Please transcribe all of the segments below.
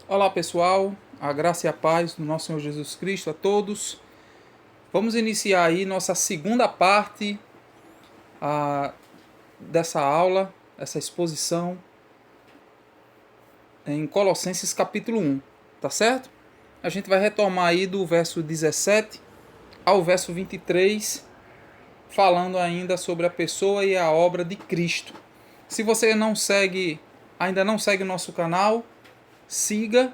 Olá pessoal, a graça e a paz do nosso Senhor Jesus Cristo a todos. Vamos iniciar aí nossa segunda parte dessa aula, essa exposição em Colossenses capítulo 1, tá certo? A gente vai retomar aí do verso 17 ao verso 23, falando ainda sobre a pessoa e a obra de Cristo. Se você ainda não segue o nosso canal, siga,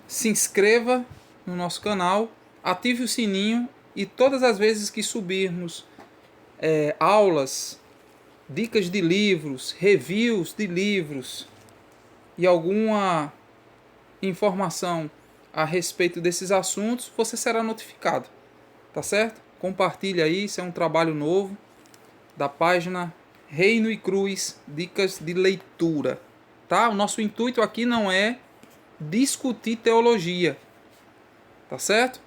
se inscreva no nosso canal, ative o sininho e todas as vezes que subirmos aulas, dicas de livros, reviews de livros e alguma informação a respeito desses assuntos, você será notificado, tá certo? Compartilhe aí, isso é um trabalho novo da página Reino e Cruz, dicas de leitura, tá? O nosso intuito aqui não é discutir teologia, tá certo?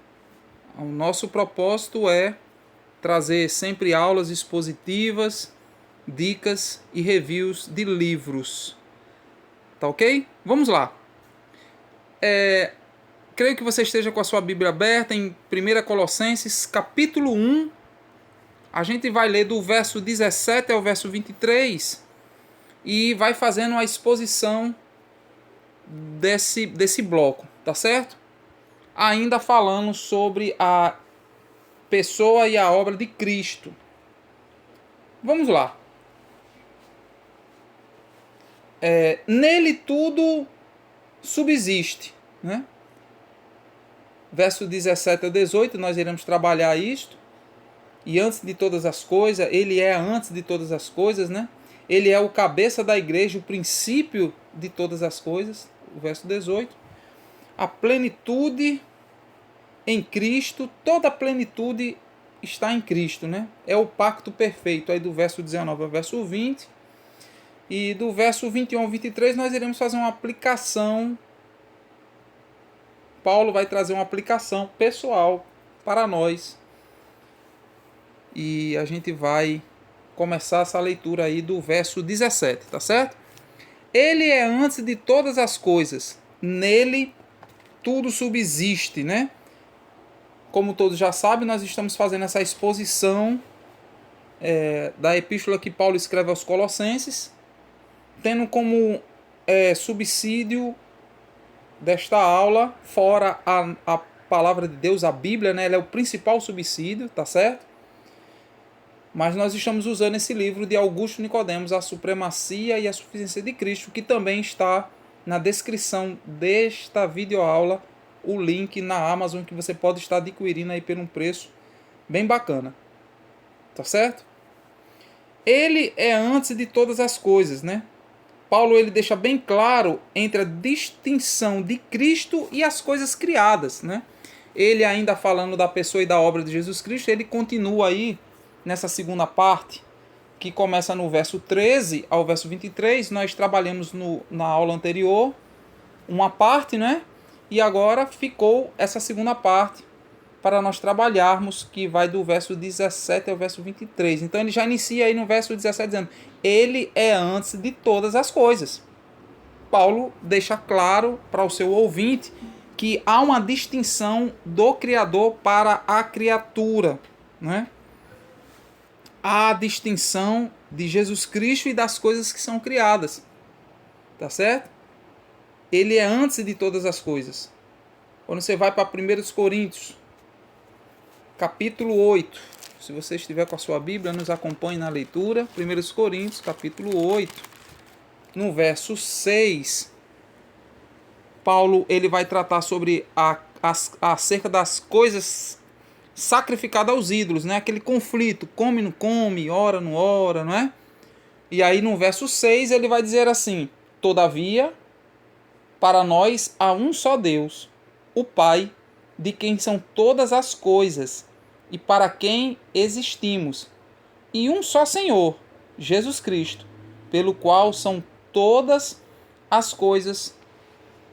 O nosso propósito é trazer sempre aulas expositivas, dicas e reviews de livros, tá ok? Vamos lá. Creio que você esteja com a sua Bíblia aberta em 1 Colossenses capítulo 1. A gente vai ler do verso 17 ao verso 23 e vai fazendo a exposição desse bloco, tá certo? Ainda falando sobre a pessoa e a obra de Cristo. Vamos lá. Nele tudo subsiste, né? Verso 17 ao 18, nós iremos trabalhar isto. E antes de todas as coisas, ele é antes de todas as coisas, né? Ele é o cabeça da igreja, o princípio de todas as coisas. O verso 18. A plenitude em Cristo, toda a plenitude está em Cristo, né? É o pacto perfeito. Aí do verso 19 ao verso 20. E do verso 21 ao 23 nós iremos fazer uma aplicação. Paulo vai trazer uma aplicação pessoal para nós. E a gente vai começar essa leitura aí do verso 17, tá certo? Ele é antes de todas as coisas. Nele tudo subsiste, né? Como todos já sabem, nós estamos fazendo essa exposição da epístola que Paulo escreve aos Colossenses, tendo como subsídio desta aula, fora a palavra de Deus, a Bíblia, né? Ela é o principal subsídio, tá certo? Mas nós estamos usando esse livro de Augusto Nicodemos, A Supremacia e a Suficiência de Cristo, que também está na descrição desta videoaula, o link na Amazon que você pode estar adquirindo aí por um preço bem bacana. Tá certo? Ele é antes de todas as coisas, né? Paulo ele deixa bem claro entre a distinção de Cristo e as coisas criadas, né? Ele ainda falando da pessoa e da obra de Jesus Cristo, ele continua aí nessa segunda parte, que começa no verso 13 ao verso 23, nós trabalhamos na aula anterior uma parte, né? E agora ficou essa segunda parte para nós trabalharmos, que vai do verso 17 ao verso 23. Então ele já inicia aí no verso 17 dizendo: ele é antes de todas as coisas. Paulo deixa claro para o seu ouvinte que há uma distinção do Criador para a criatura, né? Há a distinção de Jesus Cristo e das coisas que são criadas. Tá certo? Ele é antes de todas as coisas. Quando você vai para 1 Coríntios, capítulo 8, se você estiver com a sua Bíblia, nos acompanhe na leitura. 1 Coríntios, capítulo 8, no verso 6, Paulo ele vai tratar sobre acerca das coisas sacrificadas aos ídolos, né? Aquele conflito, come, não come, ora, não ora, não é? E aí no verso 6 ele vai dizer assim: todavia, para nós há um só Deus, o Pai, de quem são todas as coisas e para quem existimos, e um só Senhor, Jesus Cristo, pelo qual são todas as coisas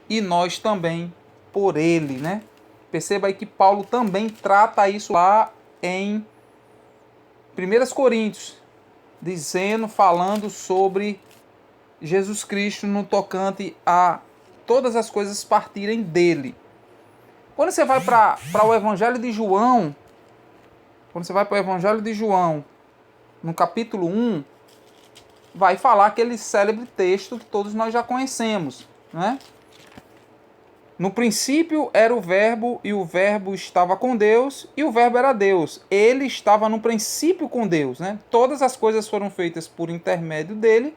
e nós também por ele, né? Perceba aí que Paulo também trata isso lá em 1 Coríntios, falando sobre Jesus Cristo no tocante a todas as coisas partirem dele. Quando você vai para o Evangelho de João, no capítulo 1, vai falar aquele célebre texto que todos nós já conhecemos, né? No princípio era o Verbo, e o Verbo estava com Deus, e o Verbo era Deus. Ele estava no princípio com Deus, né? Todas as coisas foram feitas por intermédio dele,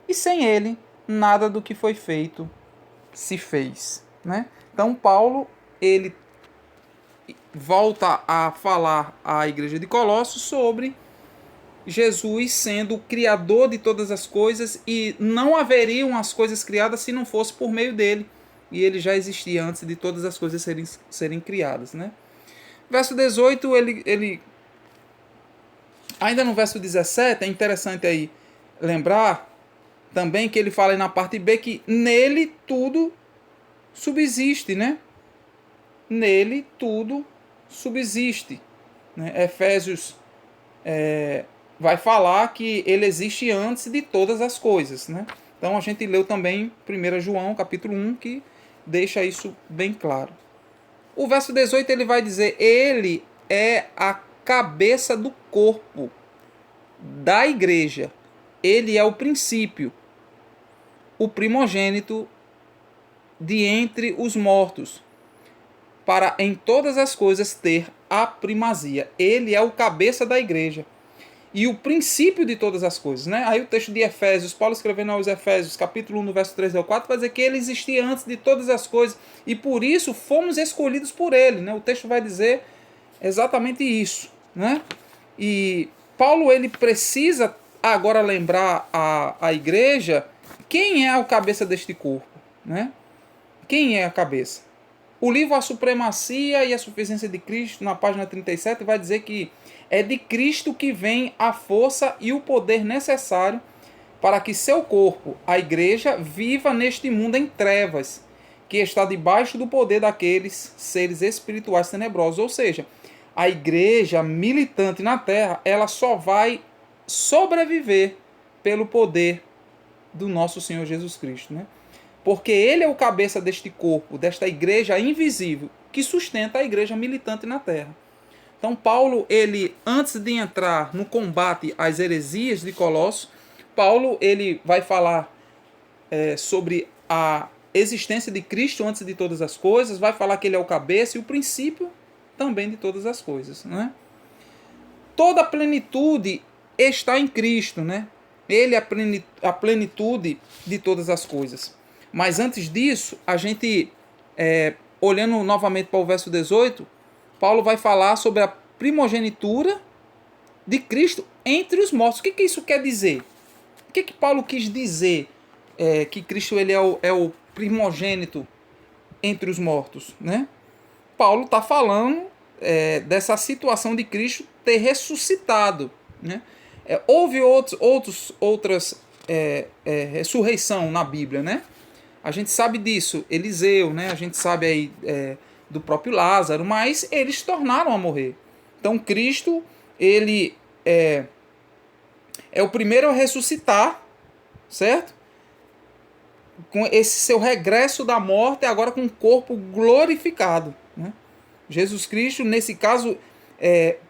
e sem ele, nada do que foi feito se fez, né? Então Paulo, ele volta a falar à igreja de Colossos sobre Jesus sendo o criador de todas as coisas, e não haveriam as coisas criadas se não fosse por meio dele. E ele já existia antes de todas as coisas serem criadas, né? Verso 18, ele ainda no verso 17, é interessante aí lembrar também que ele fala aí na parte B que nele tudo subsiste, né? Nele tudo subsiste, né? Efésios vai falar que ele existe antes de todas as coisas, né? Então a gente leu também 1 João capítulo 1, que deixa isso bem claro. O verso 18 ele vai dizer: ele é a cabeça do corpo da igreja. Ele é o princípio, o primogênito de entre os mortos, para em todas as coisas ter a primazia. Ele é o cabeça da igreja e o princípio de todas as coisas, né? Aí o texto de Efésios, Paulo escrevendo aos Efésios, capítulo 1, no verso 3 ao 4, vai dizer que ele existia antes de todas as coisas e por isso fomos escolhidos por ele, né? O texto vai dizer exatamente isso, né? E Paulo, ele precisa agora lembrar a igreja quem é o cabeça deste corpo, né? Quem é a cabeça? O livro A Supremacia e a Suficiência de Cristo, na página 37, vai dizer que é de Cristo que vem a força e o poder necessário para que seu corpo, a igreja, viva neste mundo em trevas, que está debaixo do poder daqueles seres espirituais tenebrosos. Ou seja, a igreja militante na terra, ela só vai sobreviver pelo poder do nosso Senhor Jesus Cristo, né? Porque ele é o cabeça deste corpo, desta igreja invisível, que sustenta a igreja militante na terra. Então Paulo, ele, antes de entrar no combate às heresias de Colossos, Paulo, ele vai falar sobre a existência de Cristo antes de todas as coisas, vai falar que ele é o cabeça e o princípio também de todas as coisas, né? Toda a plenitude está em Cristo, né? Ele é a plenitude de todas as coisas. Mas antes disso, a gente, olhando novamente para o verso 18, Paulo vai falar sobre a primogenitura de Cristo entre os mortos. O que isso quer dizer? O que Paulo quis dizer que Cristo ele é o primogênito entre os mortos, né? Paulo está falando dessa situação de Cristo ter ressuscitado, né? Houve outras ressurreição na Bíblia, né? A gente sabe disso, Eliseu, né? A gente sabe aí do próprio Lázaro, mas eles tornaram a morrer. Então Cristo, ele é o primeiro a ressuscitar, certo? Com esse seu regresso da morte, agora com um corpo glorificado, né? Jesus Cristo, nesse caso,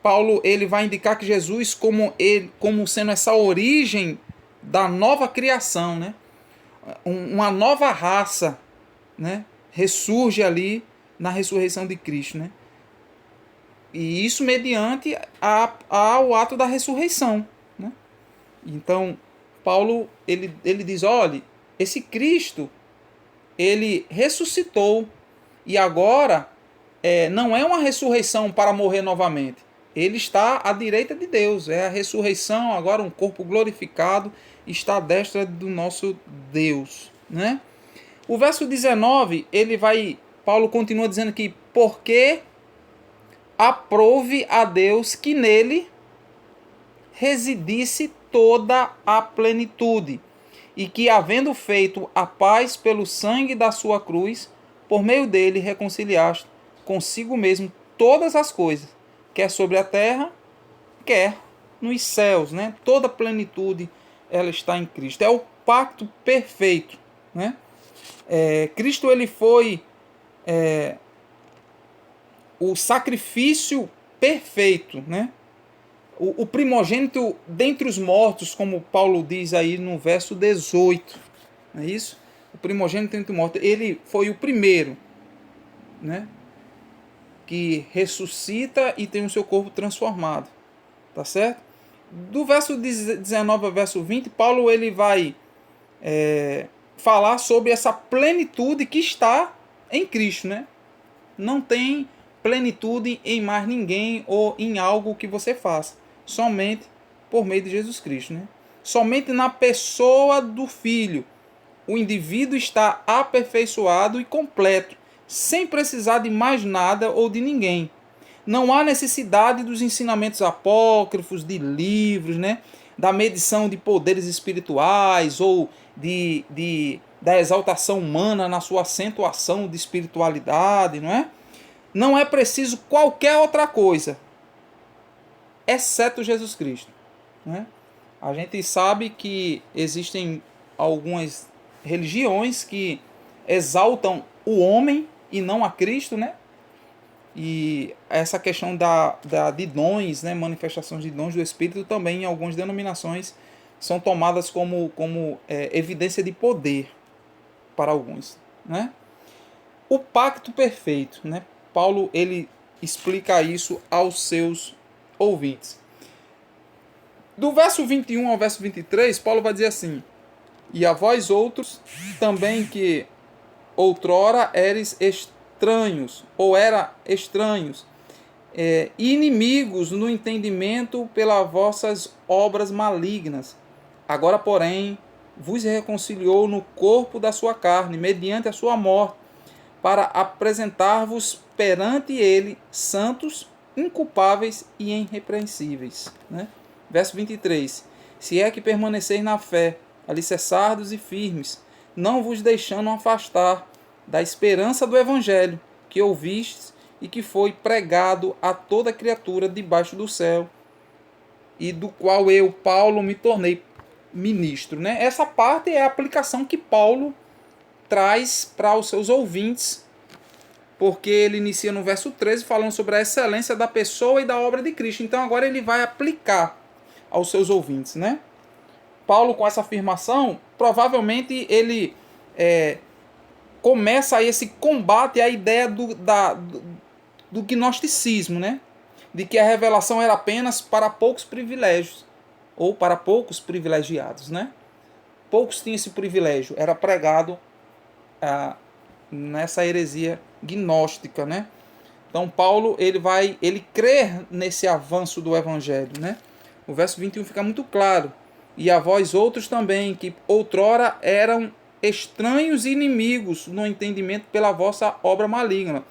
Paulo ele vai indicar que Jesus como sendo essa origem da nova criação, né? Uma nova raça, né? Ressurge ali na ressurreição de Cristo, né? E isso mediante ao ato da ressurreição, né? Então, Paulo ele diz, olha, esse Cristo, ele ressuscitou e agora não é uma ressurreição para morrer novamente. Ele está à direita de Deus. É a ressurreição, agora um corpo glorificado, está à destra do nosso Deus, né? O verso 19, Paulo continua dizendo que porque aprove a Deus que nele residisse toda a plenitude, e que, havendo feito a paz pelo sangue da sua cruz, por meio dele reconciliaste consigo mesmo todas as coisas, quer sobre a terra, quer nos céus, né? Toda a plenitude ela está em Cristo. É o pacto perfeito, né? Cristo ele foi o sacrifício perfeito, né? O primogênito dentre os mortos, como Paulo diz aí no verso 18, não é isso? O primogênito dentre os mortos, ele foi o primeiro, né? Que ressuscita e tem o seu corpo transformado, tá certo? Do verso 19 ao verso 20, Paulo ele vai falar sobre essa plenitude que está em Cristo, né? Não tem plenitude em mais ninguém ou em algo que você faça, somente por meio de Jesus Cristo, né? Somente na pessoa do Filho o indivíduo está aperfeiçoado e completo, sem precisar de mais nada ou de ninguém. Não há necessidade dos ensinamentos apócrifos, de livros, né? Da medição de poderes espirituais ou da exaltação humana na sua acentuação de espiritualidade, não é? Não é preciso qualquer outra coisa, exceto Jesus Cristo, né? A gente sabe que existem algumas religiões que exaltam o homem e não a Cristo, né? E essa questão de dons, né? Manifestações de dons do Espírito também em algumas denominações são tomadas como evidência de poder para alguns, né? O pacto perfeito, né? Paulo ele explica isso aos seus ouvintes. Do verso 21 ao verso 23, Paulo vai dizer assim: e a vós outros também que outrora eres estranhos, ou era estranhos, inimigos no entendimento pelas vossas obras malignas. Agora, porém, vos reconciliou no corpo da sua carne, mediante a sua morte, para apresentar-vos perante ele santos, inculpáveis e irrepreensíveis. Né? Verso 23. Se é que permaneceis na fé, alicerçados e firmes, não vos deixando afastar da esperança do evangelho que ouvistes e que foi pregado a toda criatura debaixo do céu, e do qual eu, Paulo, me tornei ministro. Né? Essa parte é a aplicação que Paulo traz para os seus ouvintes, porque ele inicia no verso 13 falando sobre a excelência da pessoa e da obra de Cristo. Então agora ele vai aplicar aos seus ouvintes, né? Paulo, com essa afirmação, provavelmente ele começa aí esse combate à ideia do gnosticismo, né? De que a revelação era apenas para poucos privilégios, ou para poucos privilegiados, né? Poucos tinham esse privilégio, era pregado nessa heresia gnóstica, né? Então Paulo ele crê nesse avanço do evangelho, né? O verso 21 fica muito claro. E a vós outros também, que outrora eram estranhos e inimigos no entendimento pela vossa obra maligna.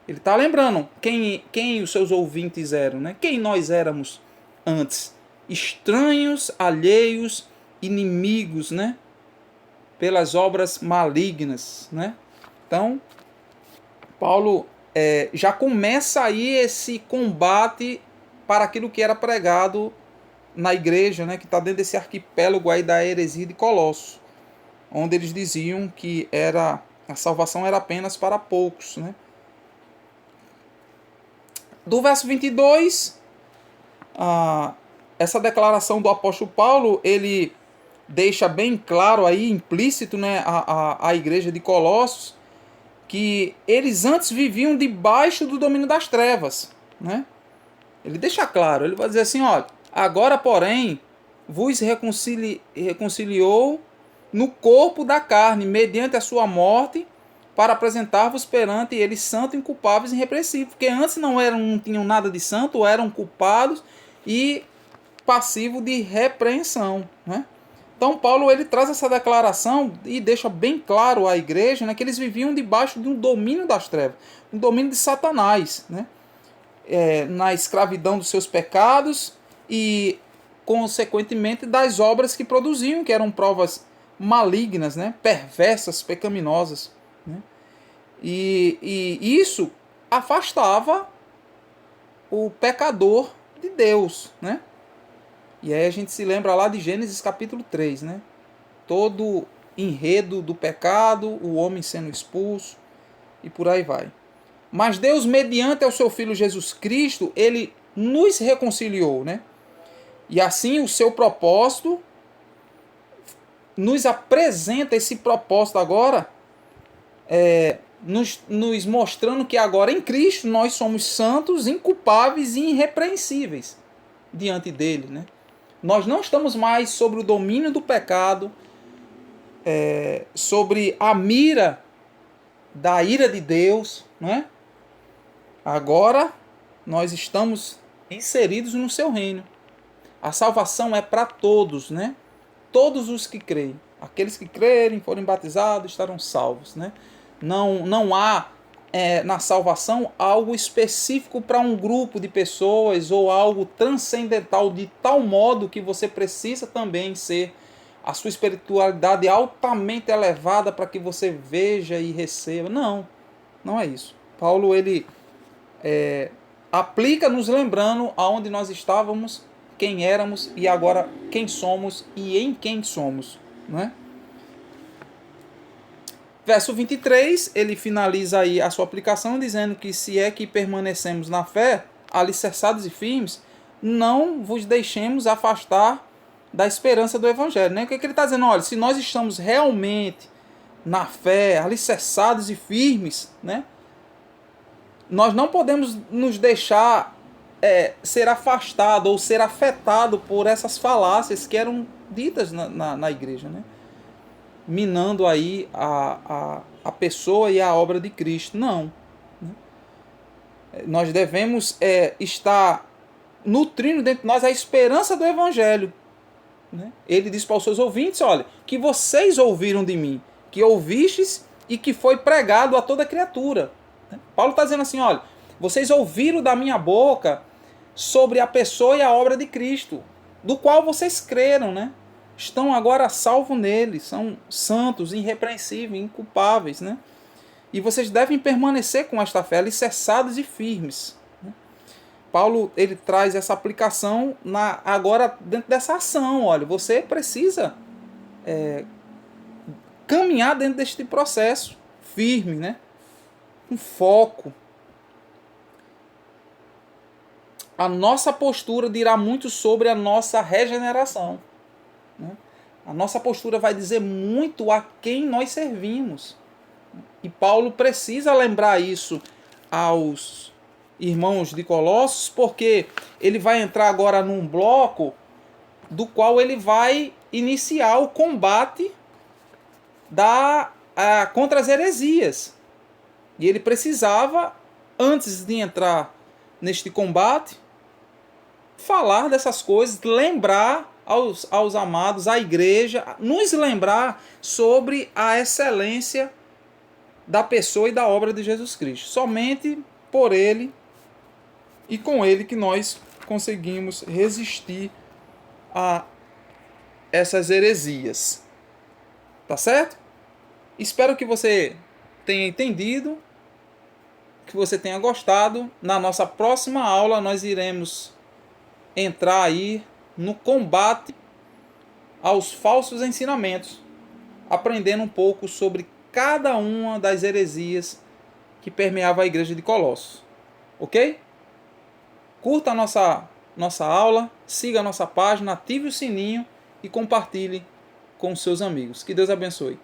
Ele está lembrando quem os seus ouvintes eram, né? Quem nós éramos antes. Estranhos, alheios, inimigos, né? Pelas obras malignas, né? Então, Paulo já começa aí esse combate para aquilo que era pregado na igreja, né, que está dentro desse arquipélago aí da heresia de Colossos, onde eles diziam que a salvação era apenas para poucos. Né? Do verso 22, essa declaração do apóstolo Paulo, ele deixa bem claro aí, implícito, né, a igreja de Colossos, que eles antes viviam debaixo do domínio das trevas. Né? Ele deixa claro, ele vai dizer assim, olha, agora, porém, vos reconciliou no corpo da carne, mediante a sua morte, para apresentar-vos perante ele santo, inculpáveis e irrepreensíveis. Porque antes não tinham nada de santo, eram culpados e passivos de repreensão. Né? Então, Paulo ele traz essa declaração e deixa bem claro à igreja, né, que eles viviam debaixo de um domínio das trevas, um domínio de Satanás, né? Na escravidão dos seus pecados e, consequentemente, das obras que produziam, que eram provas malignas, né? Perversas, pecaminosas. Né? E isso afastava o pecador de Deus. Né? E aí a gente se lembra lá de Gênesis capítulo 3. Né? Todo enredo do pecado, o homem sendo expulso e por aí vai. Mas Deus, mediante o seu Filho Jesus Cristo, ele nos reconciliou, né? E assim o seu propósito nos apresenta esse propósito agora, nos mostrando que agora em Cristo nós somos santos, inculpáveis e irrepreensíveis diante dele, né? Nós não estamos mais sobre o domínio do pecado, sobre a mira da ira de Deus, né? Agora nós estamos inseridos no seu reino. A salvação é para todos, né? Todos os que creem. Aqueles que crerem, forem batizados, estarão salvos, né? Não há na salvação algo específico para um grupo de pessoas ou algo transcendental de tal modo que você precisa também ser a sua espiritualidade altamente elevada para que você veja e receba. Não é isso. Paulo, ele aplica nos lembrando aonde nós estávamos, quem éramos e agora quem somos e em quem somos, não é? Verso 23, ele finaliza aí a sua aplicação dizendo que se é que permanecemos na fé, alicerçados e firmes, não vos deixemos afastar da esperança do Evangelho, né? O que ele está dizendo? Olha, se nós estamos realmente na fé, alicerçados e firmes, né? Nós não podemos nos deixar ser afastado ou ser afetado por essas falácias que eram ditas na igreja, né? Minando aí a pessoa e a obra de Cristo. Não. Nós devemos estar nutrindo dentro de nós a esperança do Evangelho. Né? Ele diz para os seus ouvintes, olha, que vocês ouviram de mim, que ouvistes e que foi pregado a toda criatura. Paulo está dizendo assim, olha, vocês ouviram da minha boca sobre a pessoa e a obra de Cristo, do qual vocês creram, né? Estão agora salvos nele, são santos, irrepreensíveis, inculpáveis, né? E vocês devem permanecer com esta fé, alicerçados e firmes. Né? Paulo, ele traz essa aplicação agora dentro dessa ação. Olha, você precisa caminhar dentro deste processo firme, né? Com foco. A nossa postura dirá muito sobre a nossa regeneração. Né? A nossa postura vai dizer muito a quem nós servimos. E Paulo precisa lembrar isso aos irmãos de Colossos, porque ele vai entrar agora num bloco do qual ele vai iniciar o combate contra as heresias. E ele precisava, antes de entrar neste combate, falar dessas coisas, lembrar aos amados, à igreja, nos lembrar sobre a excelência da pessoa e da obra de Jesus Cristo. Somente por ele e com ele que nós conseguimos resistir a essas heresias. Tá certo? Espero que você tenha entendido, que você tenha gostado. Na nossa próxima aula nós iremos entrar aí no combate aos falsos ensinamentos, aprendendo um pouco sobre cada uma das heresias que permeava a igreja de Colossos. Ok? Curta a nossa aula, siga a nossa página, ative o sininho e compartilhe com os seus amigos. Que Deus abençoe.